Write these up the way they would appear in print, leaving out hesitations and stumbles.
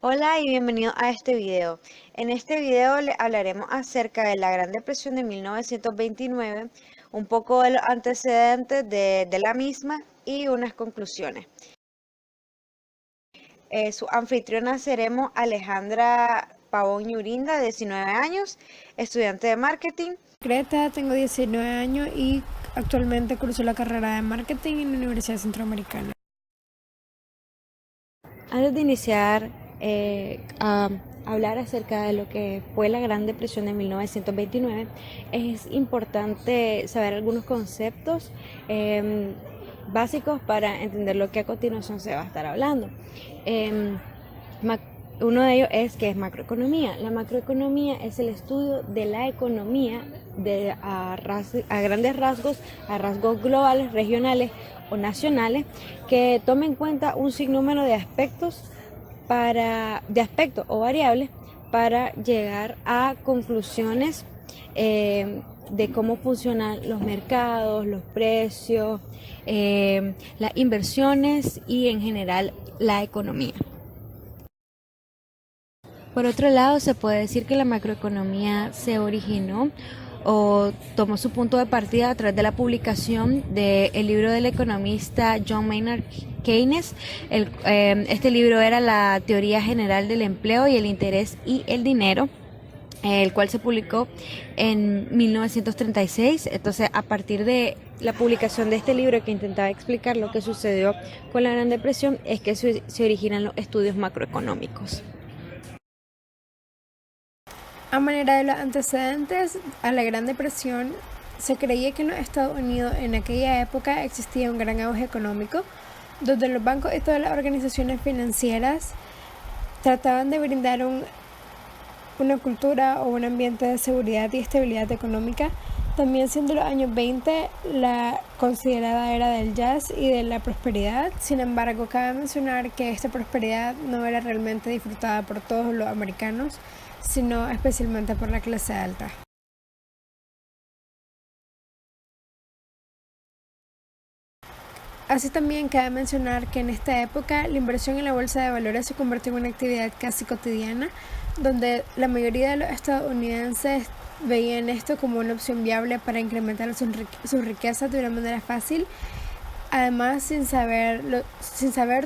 Hola y bienvenido a este video. En este video le hablaremos acerca de la Gran Depresión de 1929, un poco de los antecedentes de la misma y unas conclusiones. Su anfitriona seremos Alejandra Pavón Yurinda, de 19 años, estudiante de marketing. Greta, tengo 19 años y actualmente curso la carrera de marketing en la Universidad Centroamericana. Antes de iniciar a hablar acerca de lo que fue la Gran Depresión de 1929, es importante saber algunos conceptos básicos para entender lo que a continuación se va a estar hablando. Em, Uno de ellos es que es macroeconomía. La macroeconomía es el estudio de la economía a grandes rasgos, a rasgos globales, regionales o nacionales, que tome en cuenta un sinnúmero de aspectos o variables para llegar a conclusiones de cómo funcionan los mercados, los precios, las inversiones y en general la economía. Por otro lado, se puede decir que la macroeconomía se originó o tomó su punto de partida a través de la publicación del libro del economista John Maynard Keynes. Este libro era la Teoría General del Empleo y el Interés y el Dinero, el cual se publicó en 1936. Entonces, a partir de la publicación de este libro, que intentaba explicar lo que sucedió con la Gran Depresión, es que se originan los estudios macroeconómicos. A manera de los antecedentes a la Gran Depresión, se creía que en los Estados Unidos en aquella época existía un gran auge económico, donde los bancos y todas las organizaciones financieras trataban de brindar una cultura o un ambiente de seguridad y estabilidad económica, también siendo los años 20 la considerada era del jazz y de la prosperidad. Sin embargo, cabe mencionar que esta prosperidad no era realmente disfrutada por todos los americanos, sino especialmente por la clase alta. Así también cabe mencionar que en esta época la inversión en la bolsa de valores se convirtió en una actividad casi cotidiana, donde la mayoría de los estadounidenses veían esto como una opción viable para incrementar sus riquezas de una manera fácil, además sin saber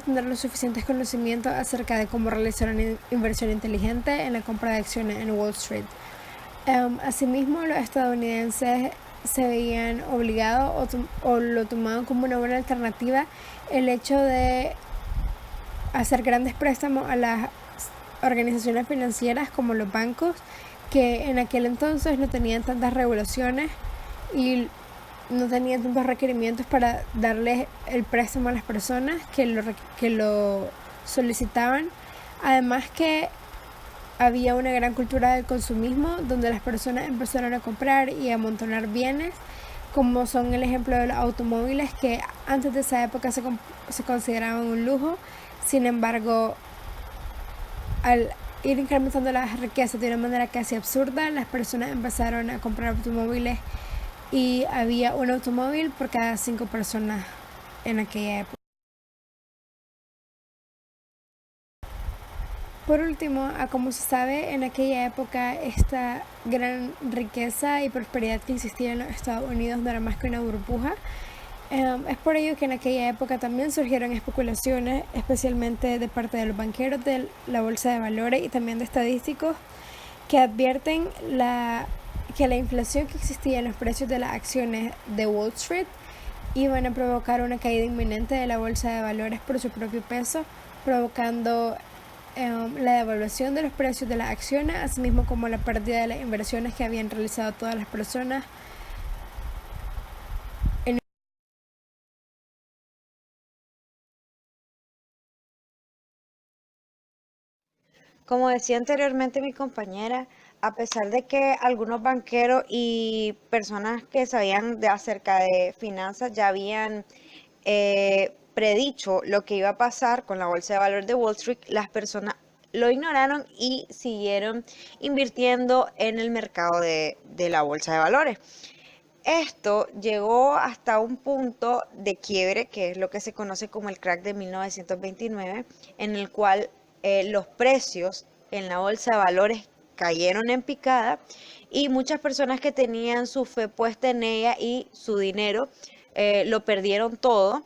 tener los suficientes conocimientos acerca de cómo realizar una inversión inteligente en la compra de acciones en Wall Street. Asimismo, los estadounidenses se veían obligados o lo tomaban como una buena alternativa el hecho de hacer grandes préstamos a las organizaciones financieras como los bancos, que en aquel entonces no tenían tantas regulaciones y no tenían tantos requerimientos para darles el préstamo a las personas que lo solicitaban. Además que había una gran cultura del consumismo, donde las personas empezaron a comprar y a amontonar bienes, como son el ejemplo de los automóviles, que antes de esa época se consideraban un lujo. Sin embargo, al ir incrementando las riquezas de una manera casi absurda, las personas empezaron a comprar automóviles y había un automóvil por cada 5 personas en aquella época. Por último, a como se sabe, en aquella época esta gran riqueza y prosperidad que existía en los Estados Unidos no era más que una burbuja. Es por ello que en aquella época también surgieron especulaciones, especialmente de parte de los banqueros de la bolsa de valores y también de estadísticos, que advierten que la inflación que existía en los precios de las acciones de Wall Street iban a provocar una caída inminente de la bolsa de valores por su propio peso, provocando la devaluación de los precios de las acciones, así mismo como la pérdida de las inversiones que habían realizado todas las personas. Como decía anteriormente mi compañera, a pesar de que algunos banqueros y personas que sabían acerca de finanzas ya habían predicho lo que iba a pasar con la bolsa de valores de Wall Street, las personas lo ignoraron y siguieron invirtiendo en el mercado de la bolsa de valores. Esto llegó hasta un punto de quiebre, que es lo que se conoce como el crack de 1929, en el cual los precios en la bolsa de valores cayeron en picada y muchas personas que tenían su fe puesta en ella y su dinero lo perdieron todo.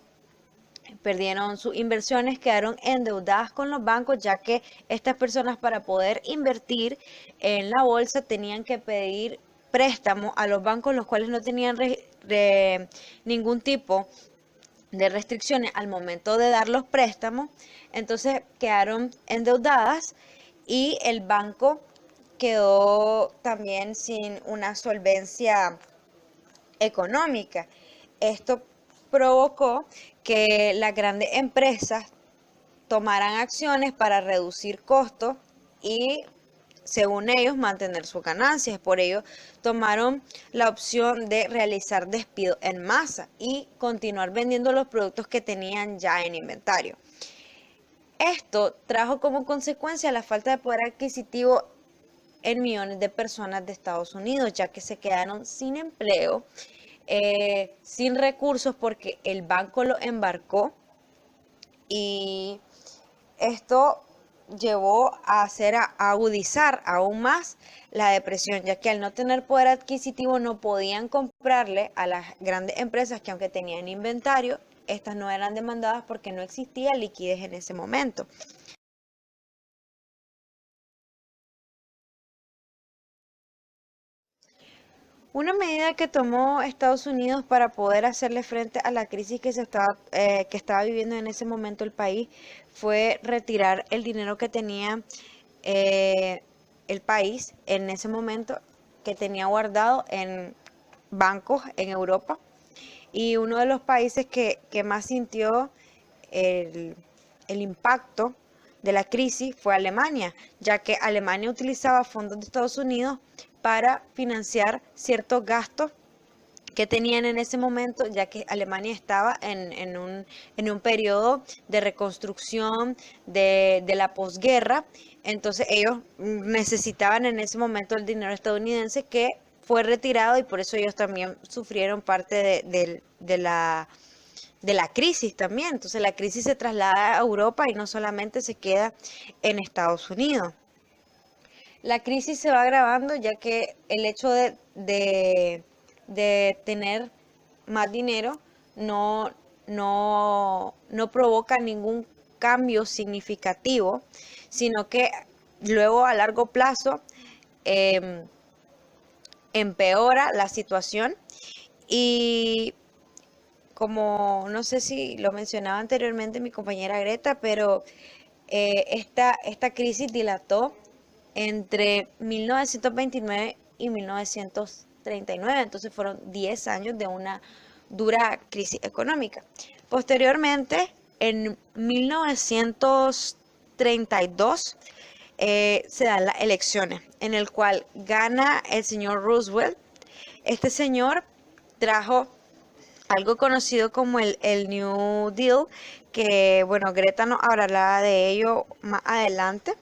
Perdieron sus inversiones, quedaron endeudadas con los bancos, ya que estas personas para poder invertir en la bolsa tenían que pedir préstamos a los bancos, los cuales no tenían ningún tipo de restricciones al momento de dar los préstamos. Entonces quedaron endeudadas y el banco quedó también sin una solvencia económica. Esto provocó que las grandes empresas tomaran acciones para reducir costos y, según ellos, mantener sus ganancias. Por ello, tomaron la opción de realizar despidos en masa y continuar vendiendo los productos que tenían ya en inventario. Esto trajo como consecuencia la falta de poder adquisitivo en millones de personas de Estados Unidos, ya que se quedaron sin empleo, sin recursos porque el banco lo embarcó, y esto llevó a agudizar aún más la depresión, ya que al no tener poder adquisitivo no podían comprarle a las grandes empresas que, aunque tenían inventario, estas no eran demandadas porque no existía liquidez en ese momento. Una medida que tomó Estados Unidos para poder hacerle frente a la crisis que estaba viviendo en ese momento el país fue retirar el dinero que tenía el país en ese momento, que tenía guardado en bancos en Europa. Y uno de los países que más sintió el impacto de la crisis fue Alemania, ya que Alemania utilizaba fondos de Estados Unidos para financiar ciertos gastos que tenían en ese momento, ya que Alemania estaba en un periodo de reconstrucción de la posguerra. Entonces ellos necesitaban en ese momento el dinero estadounidense, que fue retirado, y por eso ellos también sufrieron parte de la crisis también. Entonces la crisis se traslada a Europa y no solamente se queda en Estados Unidos. La crisis se va agravando, ya que el hecho de tener más dinero no provoca ningún cambio significativo, sino que luego a largo plazo empeora la situación. Y como no sé si lo mencionaba anteriormente mi compañera Greta, pero esta crisis dilató entre 1929 y 1939, entonces fueron 10 años de una dura crisis económica. Posteriormente, en 1932, se dan las elecciones, en el cual gana el señor Roosevelt. Este señor trajo algo conocido como el New Deal, que bueno, Greta nos hablará de ello más adelante.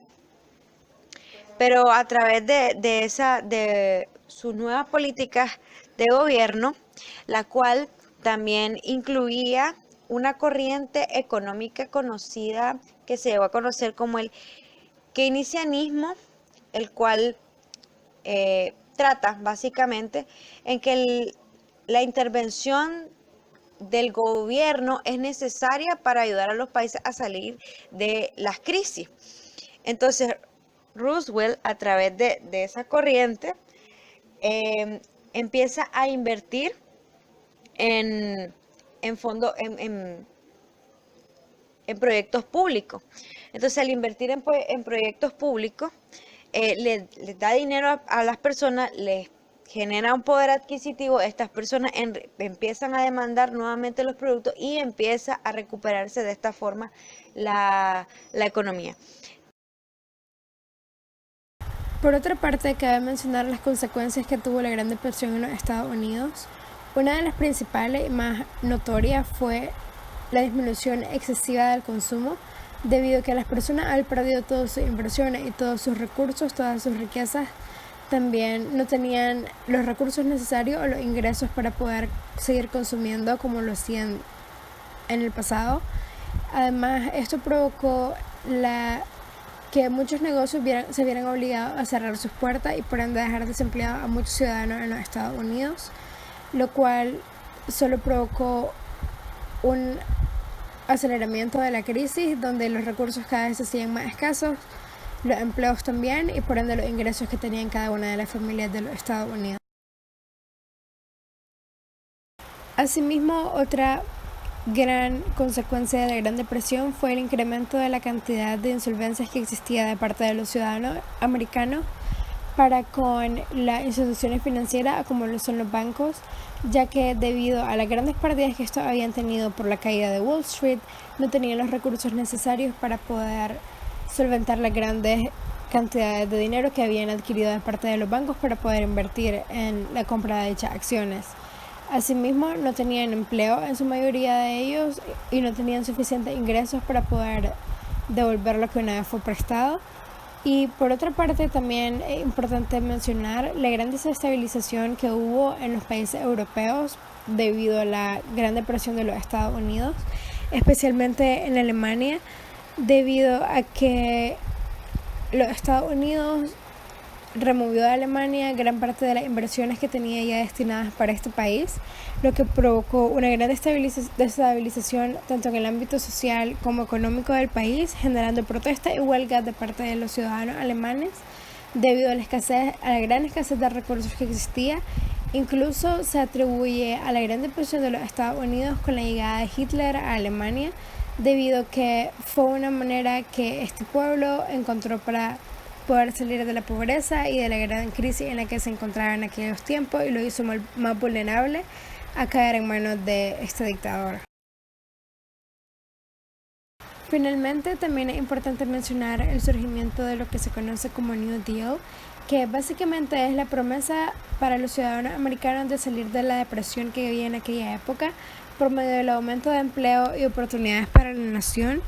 Pero a través de sus nuevas políticas de gobierno, la cual también incluía una corriente económica conocida, que se llegó a conocer como el keynesianismo, el cual trata básicamente en que la intervención del gobierno es necesaria para ayudar a los países a salir de las crisis. Entonces, Roosevelt, a través de esa corriente, empieza a invertir en proyectos públicos. Entonces, al invertir en proyectos públicos, les da dinero a las personas, les genera un poder adquisitivo. Estas personas empiezan a demandar nuevamente los productos y empieza a recuperarse de esta forma la economía. Por otra parte, cabe mencionar las consecuencias que tuvo la Gran Depresión en los Estados Unidos. Una de las principales y más notorias fue la disminución excesiva del consumo, debido a que las personas han perdido todas sus inversiones y todos sus recursos, todas sus riquezas. También no tenían los recursos necesarios o los ingresos para poder seguir consumiendo como lo hacían en el pasado. Además, esto provocó la que muchos negocios se vieran obligados a cerrar sus puertas y por ende dejar desempleados a muchos ciudadanos en los Estados Unidos, lo cual solo provocó un aceleramiento de la crisis, donde los recursos cada vez se hacían más escasos, los empleos también, y por ende los ingresos que tenían cada una de las familias de los Estados Unidos. Asimismo, otra gran consecuencia de la Gran Depresión fue el incremento de la cantidad de insolvencias que existía de parte de los ciudadanos americanos para con las instituciones financieras como lo son los bancos, ya que debido a las grandes pérdidas que estos habían tenido por la caída de Wall Street, no tenían los recursos necesarios para poder solventar las grandes cantidades de dinero que habían adquirido de parte de los bancos para poder invertir en la compra de dichas acciones. Asimismo, no tenían empleo en su mayoría de ellos y no tenían suficientes ingresos para poder devolver lo que una vez fue prestado. Y por otra parte, también es importante mencionar la gran desestabilización que hubo en los países europeos debido a la Gran Depresión de los Estados Unidos, especialmente en Alemania, debido a que los Estados Unidos removió de Alemania gran parte de las inversiones que tenía ya destinadas para este país, lo que provocó una gran desestabilización tanto en el ámbito social como económico del país, generando protestas y huelgas de parte de los ciudadanos alemanes debido a la gran escasez de recursos que existía. Incluso se atribuye a la Gran Depresión de los Estados Unidos con la llegada de Hitler a Alemania, debido a que fue una manera que este pueblo encontró para poder salir de la pobreza y de la gran crisis en la que se encontraba en aquellos tiempos, y lo hizo más vulnerable a caer en manos de este dictador. Finalmente, también es importante mencionar el surgimiento de lo que se conoce como New Deal, que básicamente es la promesa para los ciudadanos americanos de salir de la depresión que vivía en aquella época por medio del aumento de empleo y oportunidades para la nación.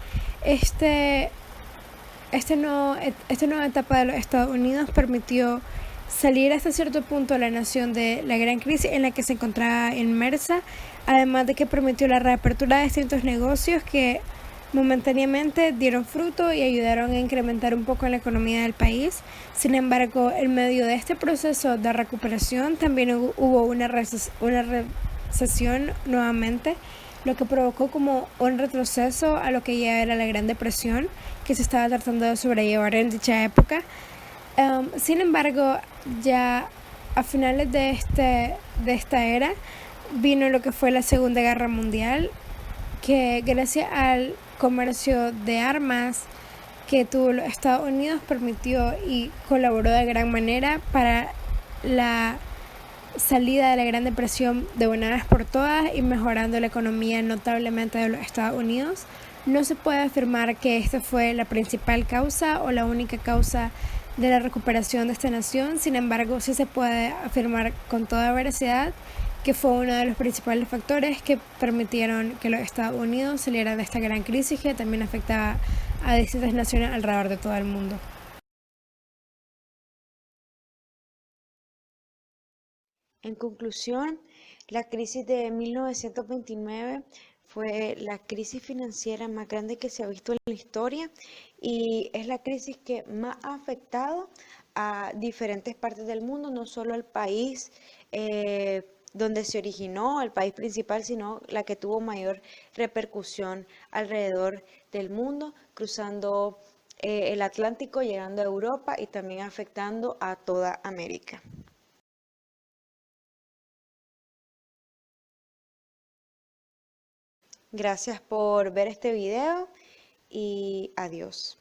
Esta nueva etapa de los Estados Unidos permitió salir hasta cierto punto a la nación de la gran crisis en la que se encontraba inmersa, además de que permitió la reapertura de distintos negocios que momentáneamente dieron fruto y ayudaron a incrementar un poco la economía del país. Sin embargo, en medio de este proceso de recuperación también hubo una recesión nuevamente, lo que provocó como un retroceso a lo que ya era la Gran Depresión que se estaba tratando de sobrellevar en dicha época. Sin embargo, ya a finales de esta era vino lo que fue la Segunda Guerra Mundial, que gracias al comercio de armas que tuvo los Estados Unidos permitió y colaboró de gran manera para la salida de la Gran Depresión de una vez por todas y mejorando la economía notablemente de los Estados Unidos. No se puede afirmar que esta fue la principal causa o la única causa de la recuperación de esta nación, sin embargo sí se puede afirmar con toda veracidad que fue uno de los principales factores que permitieron que los Estados Unidos salieran de esta gran crisis que también afectaba a distintas naciones alrededor de todo el mundo. En conclusión, la crisis de 1929 fue la crisis financiera más grande que se ha visto en la historia y es la crisis que más ha afectado a diferentes partes del mundo, no solo al país donde se originó, el país principal, sino la que tuvo mayor repercusión alrededor del mundo, cruzando el Atlántico, llegando a Europa y también afectando a toda América. Gracias por ver este video y adiós.